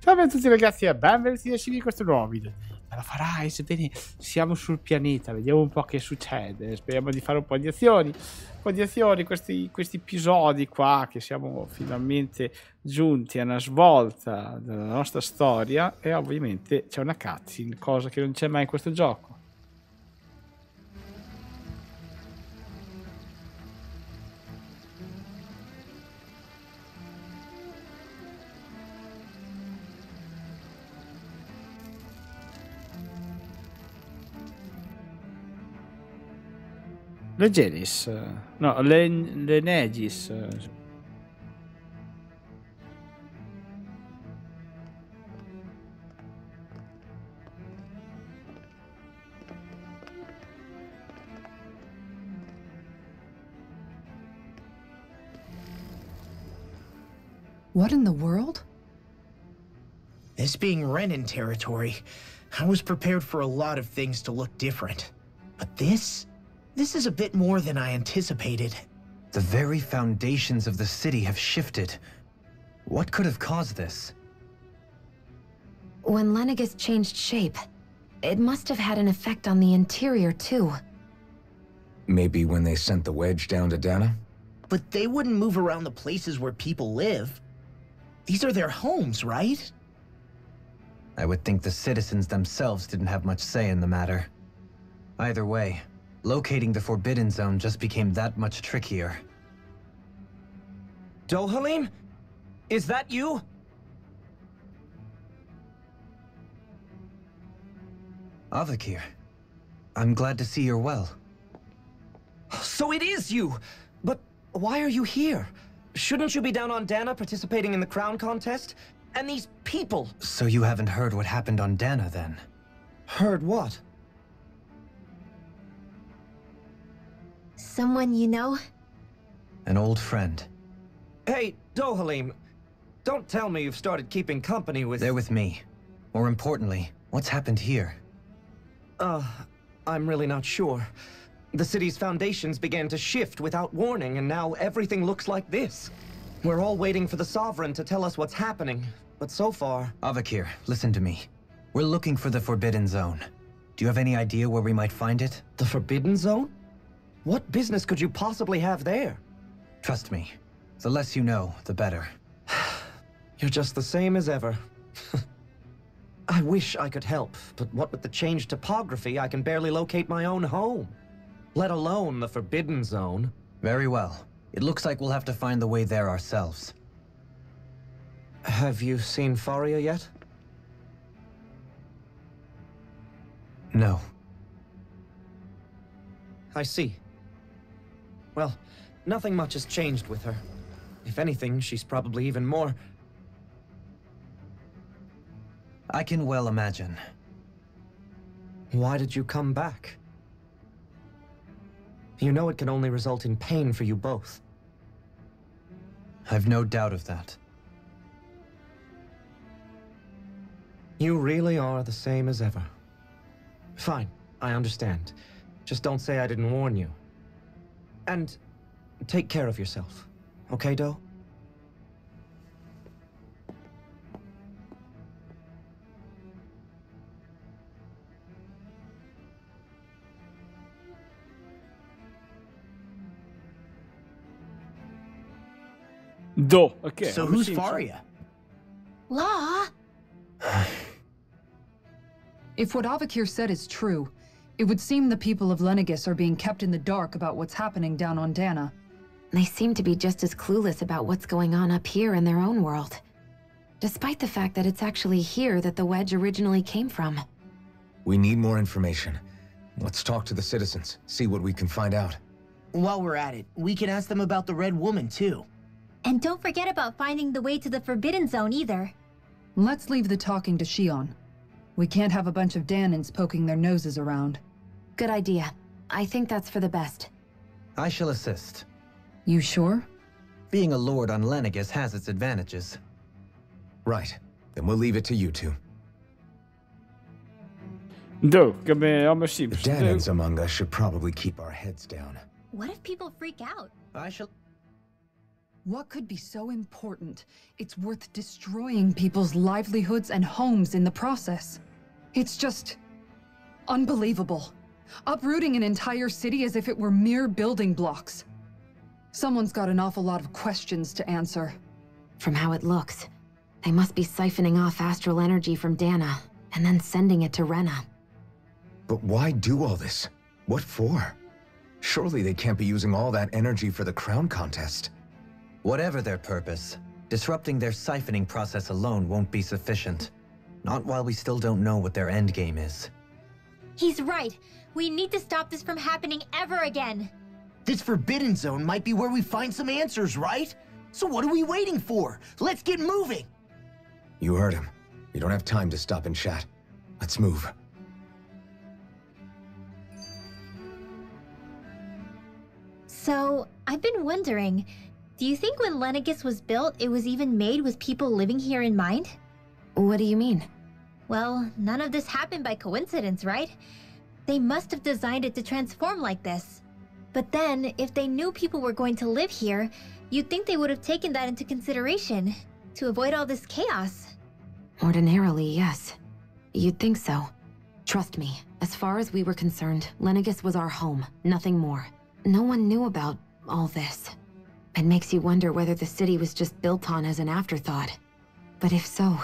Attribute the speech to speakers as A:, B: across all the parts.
A: Salve a tutti ragazzi e benvenuti a SHIVA in questo nuovo video. Me la farai, sebbene siamo sul pianeta, vediamo un po' che succede, speriamo di fare un po' di azioni, questi episodi qua, che siamo finalmente giunti a una svolta della nostra storia e ovviamente c'è una cutscene, cosa che non c'è mai in questo gioco. Legeris, no, Lenegis.
B: What in the world?
C: This being Renan territory, I was prepared for a lot of things to look different. But this is a bit more than I anticipated.
D: The very foundations of the city have shifted. What could have caused this?
E: When Lenegis changed shape, it must have had an effect on the interior too.
F: Maybe when they sent the wedge down to Dana?
C: But they wouldn't move around the places where people live. These are their homes, right?
D: I would think the citizens themselves didn't have much say in the matter. Either way, locating the Forbidden Zone just became that much trickier.
G: Dohalim? Is that you?
D: Avakir, I'm glad to see you're well.
G: So it is you! But why are you here? Shouldn't you be down on Dana participating in the crown contest? And these people!
D: So you haven't heard what happened on Dana, then?
G: Heard what?
E: Someone you know?
D: An old friend.
G: Hey, Dohalim, don't tell me you've started keeping company with...
D: They're with me. More importantly, what's happened here?
G: I'm really not sure. The city's foundations began to shift without warning, and now everything looks like this. We're all waiting for the Sovereign to tell us what's happening, but so far...
D: Avakir, listen to me. We're looking for the Forbidden Zone. Do you have any idea where we might find it?
G: The Forbidden Zone? What business could you possibly have there?
D: Trust me. The less you know, the better.
G: You're just the same as ever. I wish I could help, but what with the changed topography, I can barely locate my own home. Let alone the Forbidden Zone.
D: Very well. It looks like we'll have to find the way there ourselves.
G: Have you seen Faria yet?
D: No.
G: I see. Well, nothing much has changed with her. If anything, she's probably even more...
D: I can well imagine.
G: Why did you come back? You know it can only result in pain for you both.
D: I've no doubt of that.
G: You really are the same as ever. Fine, I understand. Just don't say I didn't warn you. And take care of yourself. Okay, Do?
A: Okay.
C: So who's Faria?
E: Law?
B: If what Avakir said is true, it would seem the people of Lenegis are being kept in the dark about what's happening down on Dana.
E: They seem to be just as clueless about what's going on up here in their own world. Despite the fact that it's actually here that the wedge originally came from.
F: We need more information. Let's talk to the citizens, see what we can find out.
C: While we're at it, we can ask them about the Red Woman, too.
H: And don't forget about finding the way to the Forbidden Zone either.
B: Let's leave the talking to Shion. We can't have a bunch of Danans poking their noses around.
E: Good idea. I think that's for the best.
D: I shall assist.
B: You sure?
D: Being a lord on Lenegis has its advantages.
F: Right. Then we'll leave it to you two.
A: The
F: The Danans among us should probably keep our heads down.
H: What if people freak out?
D: I shall...
B: What could be so important? It's worth destroying people's livelihoods and homes in the process. It's just unbelievable. Uprooting an entire city as if it were mere building blocks. Someone's got an awful lot of questions to answer.
E: From how it looks, they must be siphoning off astral energy from Dana, and then sending it to Rena.
F: But why do all this? What for? Surely they can't be using all that energy for the crown contest.
D: Whatever their purpose, disrupting their siphoning process alone won't be sufficient. Not while we still don't know what their endgame is.
H: He's right. We need to stop this from happening ever again.
C: This Forbidden Zone might be where we find some answers, right? So what are we waiting for? Let's get moving!
F: You heard him. We don't have time to stop and chat. Let's move.
H: So, I've been wondering, do you think when Lenegis was built, it was even made with people living here in mind?
E: What do you mean?
H: Well, none of this happened by coincidence, right? They must have designed it to transform like this. But then, if they knew people were going to live here, you'd think they would have taken that into consideration, to avoid all this chaos.
E: Ordinarily, yes. You'd think so. Trust me, as far as we were concerned, Lenegis was our home, nothing more. No one knew about all this. It makes you wonder whether the city was just built on as an afterthought. But if so,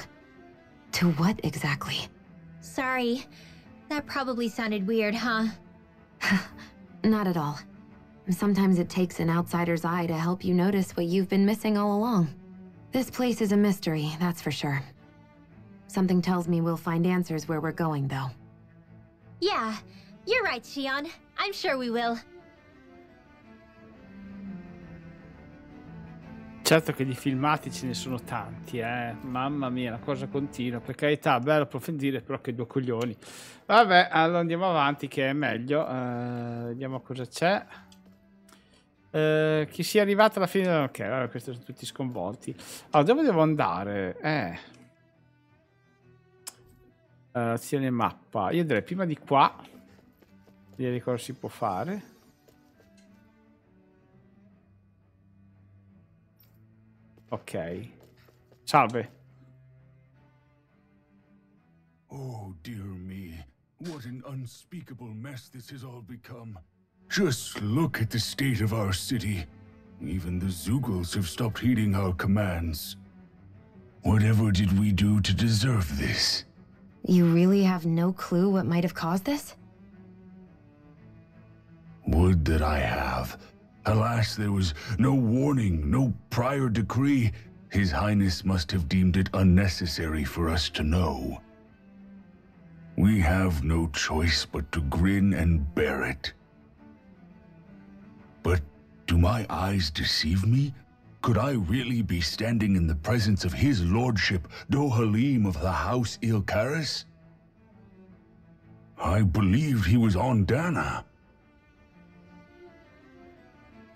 E: to what exactly?
H: Sorry, that probably sounded weird, huh?
E: Not at all. Sometimes it takes an outsider's eye to help you notice what you've been missing all along. This place is a mystery, that's for sure. Something tells me we'll find answers where we're going, though.
H: Yeah, you're right, Shion. I'm sure we will.
A: Certo che di filmati ce ne sono tanti, mamma mia, la cosa continua. Per carità, bello approfondire, però che due coglioni. Vabbè, allora andiamo avanti che è meglio. Vediamo cosa c'è. Chi sia arrivato alla fine... Ok, allora questi sono tutti sconvolti. Allora, dove devo andare? Azione mappa. Io andrei prima di qua. Vedere cosa si può fare. Ok. Salve.
I: Oh, dear me. What an unspeakable mess this has all become. Just look at the state of our city. Even the Zeugles have stopped heeding our commands. Whatever did we do to deserve this?
E: You really have no clue what might have caused this?
I: Would that I have. Alas, there was no warning, no prior decree. His Highness must have deemed it unnecessary for us to know. We have no choice but to grin and bear it. But do my eyes deceive me? Could I really be standing in the presence of his lordship, Dohalim of the House Ilkaris? I believed he was on Dana.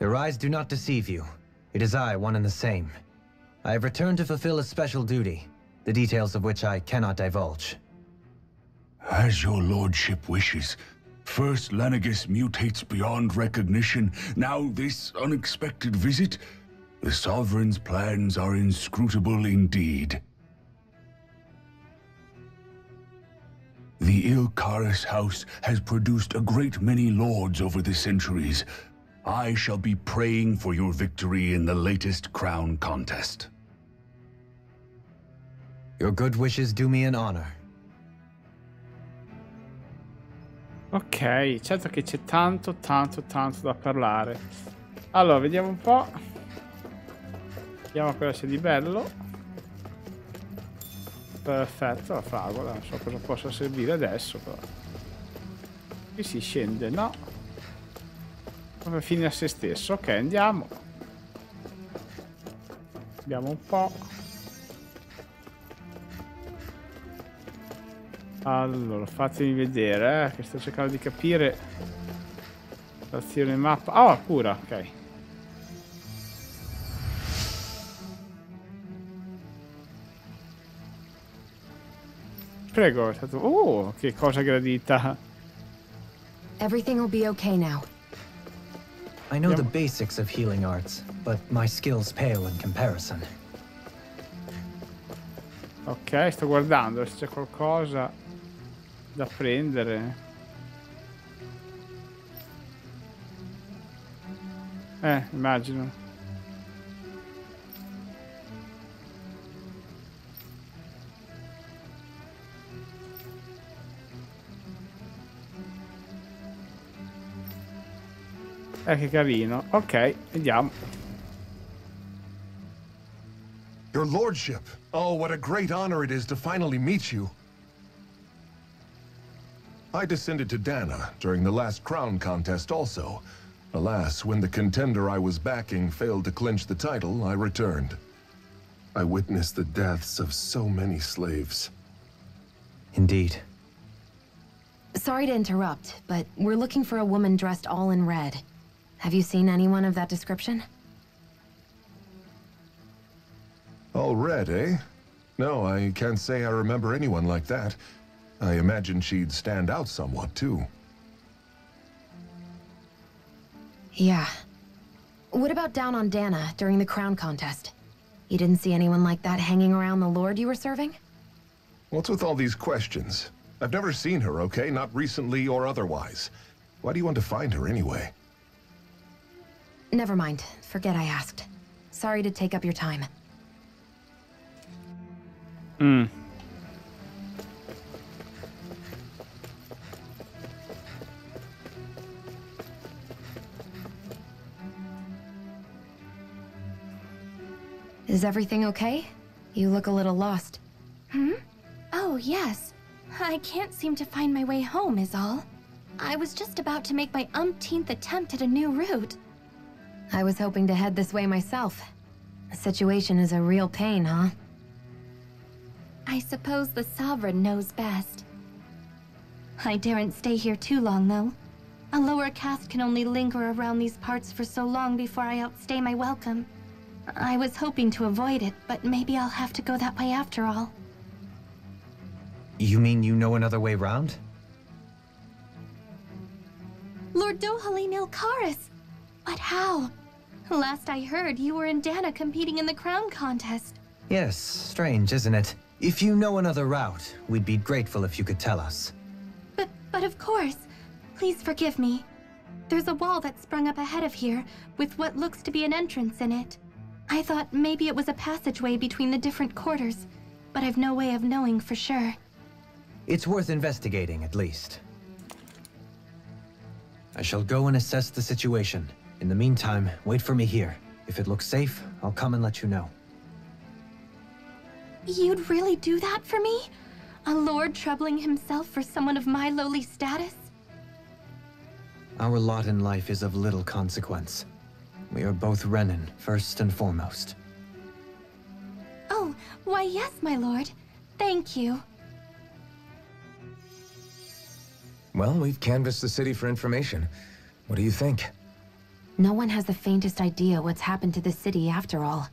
D: Your eyes do not deceive you. It is I, one and the same. I have returned to fulfill a special duty, the details of which I cannot divulge.
I: As your lordship wishes. First Lenegis mutates beyond recognition, now this unexpected visit. The Sovereign's plans are inscrutable indeed. The Ilkaris house has produced a great many lords over the centuries. I shall be praying for your victory in the latest crown contest.
D: Your good wishes do me an honor.
A: Ok, certo che c'è tanto da parlare. Allora, vediamo un po'. Vediamo cosa c'è di bello. Perfetto, la fragola. Non so cosa possa servire adesso, però. Qui si scende, no? Come fine a se stesso. Ok, andiamo. Vediamo un po'. Allora, fatemi vedere, che sto cercando di capire. Azione mappa. Oh, cura, ok. Prego, è stato... Oh, che cosa gradita.
E: Everything will be okay now.
D: I know the basics of healing arts, but my skills pale in comparison.
A: Ok, sto guardando se c'è qualcosa da prendere. Immagino. Che carino. Ok, vediamo.
J: Your lordship. Oh, what a great honor it is to finally meet you. I descended to Dana during the last crown contest also. Alas, when the contender I was backing failed to clinch the title, I returned. I witnessed the deaths of so many slaves.
D: Indeed.
E: Sorry to interrupt, but we're looking for a woman dressed all in red. Have you seen anyone of that description?
J: All red, eh? No, I can't say I remember anyone like that. I imagine she'd stand out somewhat, too.
E: Yeah. What about down on Dana during the crown contest? You didn't see anyone like that hanging around the lord you were serving?
J: What's with all these questions? I've never seen her, okay? Not recently or otherwise. Why do you want to find her anyway?
E: Never mind. Forget I asked. Sorry to take up your time. Is everything okay? You look a little lost.
K: Oh, yes. I can't seem to find my way home, is all. I was just about to make my umpteenth attempt at a new route.
E: I was hoping to head this way myself. The situation is a real pain, huh?
K: I suppose the Sovereign knows best. I daren't stay here too long, though. A lower caste can only linger around these parts for so long before I outstay my welcome. I was hoping to avoid it, but maybe I'll have to go that way after all.
D: You mean you know another way round?
K: Lord Dohaline Ilkaris! But how? Last I heard, you were in Dana competing in the crown contest.
D: Yes, strange, isn't it? If you know another route, we'd be grateful if you could tell us.
K: But of course. Please forgive me. There's a wall that sprung up ahead of here, with what looks to be an entrance in it. I thought maybe it was a passageway between the different quarters, but I've no way of knowing for sure.
D: It's worth investigating, at least. I shall go and assess the situation. In the meantime, wait for me here. If it looks safe, I'll come and let you know.
K: You'd really do that for me? A lord troubling himself for someone of my lowly status?
D: Our lot in life is of little consequence. We are both Renan, first and foremost.
K: Oh, why yes, my lord. Thank you.
F: Well, we've canvassed the city for information. What do you think?
E: No one has the faintest idea what's happened to the city after all.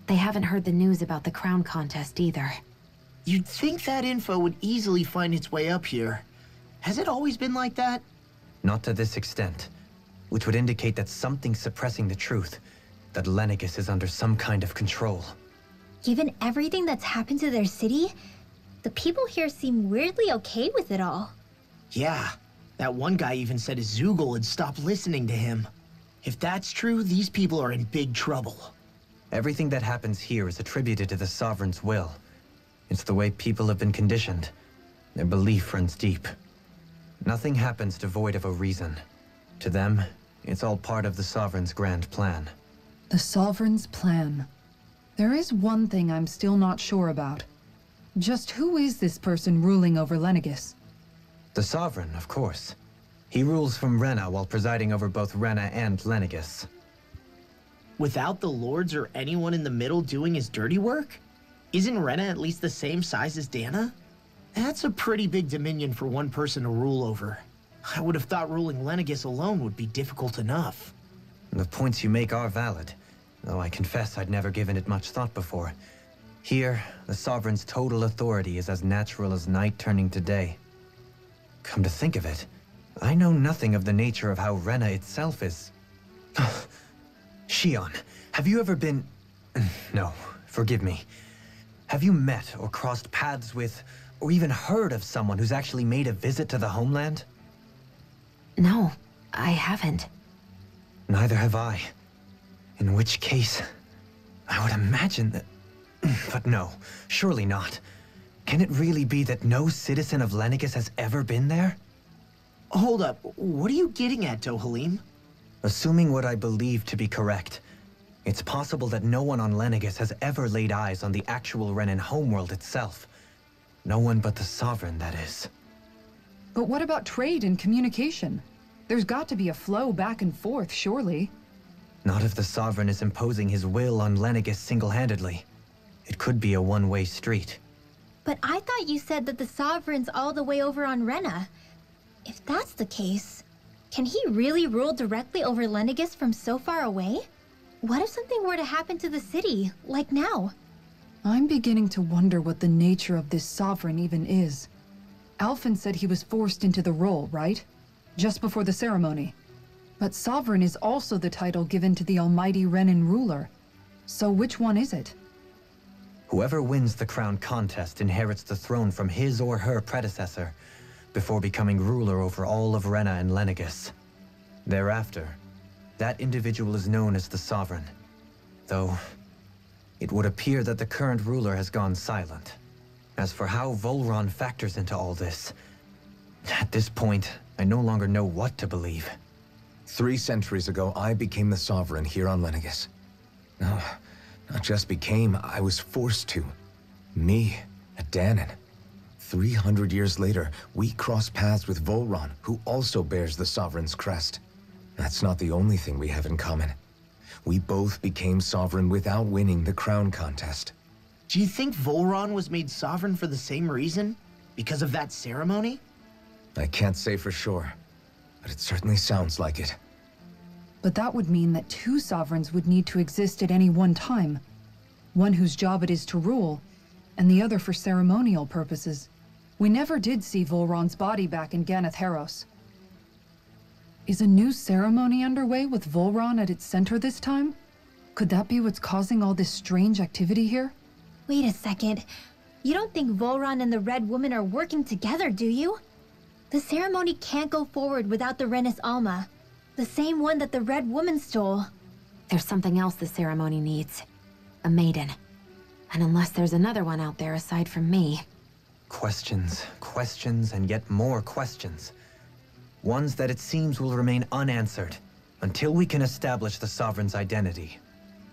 E: They haven't heard the news about the crown contest either.
C: You'd think that info would easily find its way up here. Has it always been like that?
D: Not to this extent, which would indicate that something's suppressing the truth, that Lenegis is under some kind of control.
H: Given everything that's happened to their city, the people here seem weirdly okay with it all.
C: Yeah, that one guy even said his Zoogle had stopped listening to him. If that's true, these people are in big trouble.
D: Everything that happens here is attributed to the Sovereign's will. It's the way people have been conditioned. Their belief runs deep. Nothing happens devoid of a reason. To them, it's all part of the Sovereign's grand plan.
B: The Sovereign's plan. There is one thing I'm still not sure about. Just who is this person ruling over Lenegis?
D: The Sovereign, of course. He rules from Rena while presiding over both Rena and Lenegis.
C: Without the lords or anyone in the middle doing his dirty work? Isn't Rena at least the same size as Dana? That's a pretty big dominion for one person to rule over. I would have thought ruling Lenegis alone would be difficult enough.
D: The points you make are valid, though I confess I'd never given it much thought before. Here, the Sovereign's total authority is as natural as night turning to day. Come to think of it, I know nothing of the nature of how Rena itself is. Shion, have you ever been... No, forgive me. Have you met or crossed paths with, or even heard of someone who's actually made a visit to the homeland?
E: No, I haven't.
D: Neither have I. In which case, I would imagine that... But no, surely not. Can it really be that no citizen of Lenegis has ever been there?
C: Hold up, what are you getting at, Dohalim?
D: Assuming what I believe to be correct, it's possible that no one on Lenegis has ever laid eyes on the actual Renan homeworld itself. No one but the Sovereign, that is.
B: But what about trade and communication? There's got to be a flow back and forth, surely.
D: Not if the Sovereign is imposing his will on Lenegis single-handedly. It could be a one-way street.
H: But I thought you said that the Sovereign's all the way over on Rena. If that's the case, can he really rule directly over Lenegis from so far away? What if something were to happen to the city, like now?
B: I'm beginning to wonder what the nature of this Sovereign even is. Alphen said he was forced into the role, right? Just before the ceremony. But Sovereign is also the title given to the almighty Renan ruler. So which one is it?
D: Whoever wins the crown contest inherits the throne from his or her predecessor, before becoming ruler over all of Rena and Lenegis. Thereafter, that individual is known as the Sovereign. Though, it would appear that the current ruler has gone silent. As for how Volron factors into all this, at this point, I no longer know what to believe.
F: 3 centuries ago, I became the Sovereign here on Lenegis. No, not just became, I was forced to. Me, a Danon. 300 years later, we cross paths with Volron, who also bears the Sovereign's crest. That's not the only thing we have in common. We both became Sovereign without winning the crown contest.
C: Do you think Volron was made Sovereign for the same reason? Because of that ceremony?
F: I can't say for sure, but it certainly sounds like it.
B: But that would mean that 2 Sovereigns would need to exist at any one time. One whose job it is to rule, and the other for ceremonial purposes. We never did see Volron's body back in Ganath Haros. Is a new ceremony underway with Volron at its center this time? Could that be what's causing all this strange activity here?
H: Wait a second. You don't think Volron and the Red Woman are working together, do you? The ceremony can't go forward without the Renis Alma. The same one that the Red Woman stole.
E: There's something else the ceremony needs. A maiden. And unless there's another one out there aside from me...
D: Questions, questions, and yet more questions. Ones that it seems will remain unanswered, until we can establish the Sovereign's identity.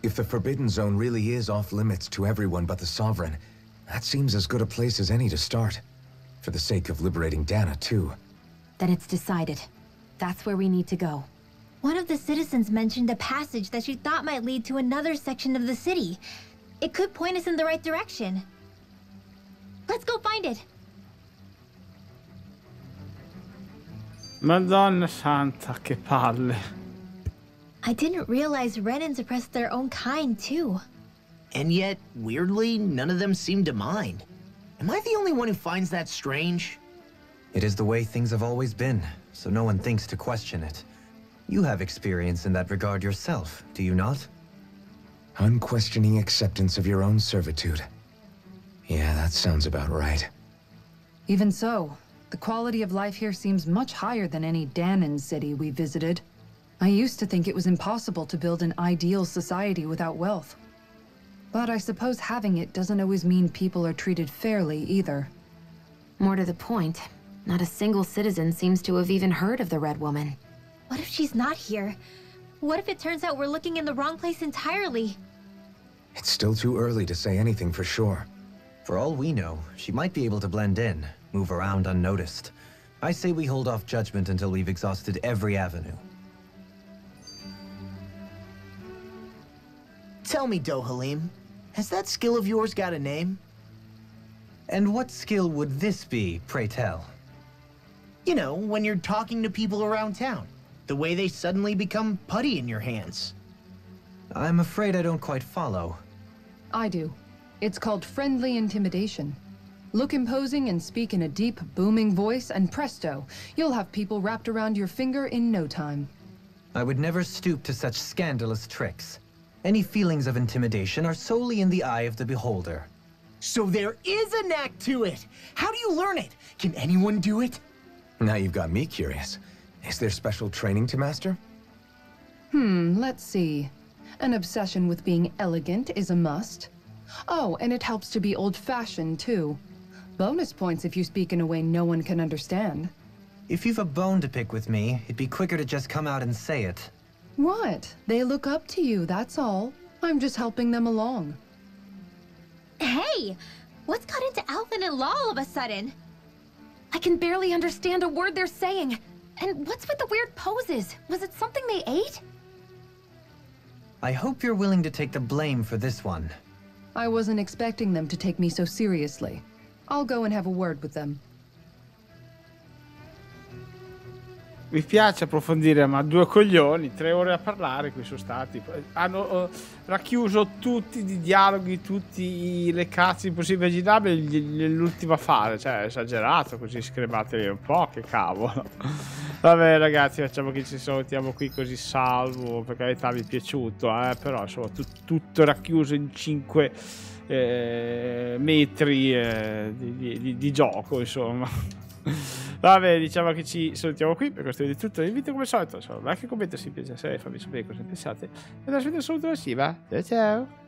F: If the Forbidden Zone really is off-limits to everyone but the Sovereign, that seems as good a place as any to start. For the sake of liberating Dana, too.
E: Then it's decided. That's where we need to go.
H: One of the citizens mentioned a passage that she thought might lead to another section of the city. It could point us in the right direction. Let's go find it!
A: Madonna santa, che palle.
H: I didn't realize Renans oppressed their own kind, too.
C: And yet, weirdly, none of them seem to mind. Am I the only one who finds that strange?
D: It is the way things have always been, so no one thinks to question it. You have experience in that regard yourself, do you not?
F: Unquestioning acceptance of your own servitude. Yeah, that sounds about right.
B: Even so, the quality of life here seems much higher than any Danon city we visited. I used to think it was impossible to build an ideal society without wealth. But I suppose having it doesn't always mean people are treated fairly either.
E: More to the point, not a single citizen seems to have even heard of the Red Woman.
H: What if she's not here? What if it turns out we're looking in the wrong place entirely?
F: It's still too early to say anything for sure.
D: For all we know, she might be able to blend in, move around unnoticed. I say we hold off judgment until we've exhausted every avenue.
C: Tell me, Dohalim, has that skill of yours got a name?
D: And what skill would this be, pray tell?
C: You know, when you're talking to people around town. The way they suddenly become putty in your hands.
D: I'm afraid I don't quite follow.
B: I do. It's called friendly intimidation. Look imposing and speak in a deep, booming voice, and presto, you'll have people wrapped around your finger in no time.
D: I would never stoop to such scandalous tricks. Any feelings of intimidation are solely in the eye of the beholder.
C: So there is a knack to it! How do you learn it? Can anyone do it?
F: Now you've got me curious. Is there special training to master?
B: Let's see. An obsession with being elegant is a must. Oh, and it helps to be old-fashioned, too. Bonus points if you speak in a way no one can understand.
D: If you've a bone to pick with me, it'd be quicker to just come out and say it.
B: What? They look up to you, that's all. I'm just helping them along.
H: Hey! What's got into Alvin and Law all of a sudden?
E: I can barely understand a word they're saying. And what's with the weird poses? Was it something they ate?
D: I hope you're willing to take the blame for this one.
B: I wasn't expecting them to take me so seriously. I'll go and have a word with them.
A: Mi piace approfondire, ma 2 coglioni, 3 ore a parlare, qui sono stati. Hanno racchiuso tutti i dialoghi, tutti le cazzi possibili e immaginabili nell'ultima fase. Cioè, è esagerato, così scrematevi un po', che cavolo. Vabbè ragazzi, facciamo che ci salutiamo qui così salvo, per carità mi è piaciuto, però insomma tutto racchiuso in 5 metri di gioco, insomma. Vabbè, diciamo che ci salutiamo qui per questo video è tutto. Vi invito come al solito, like e commento se vi piace la serie, fammi sapere cosa ne pensate. E adesso vi saluto da SHIVA. Ciao ciao.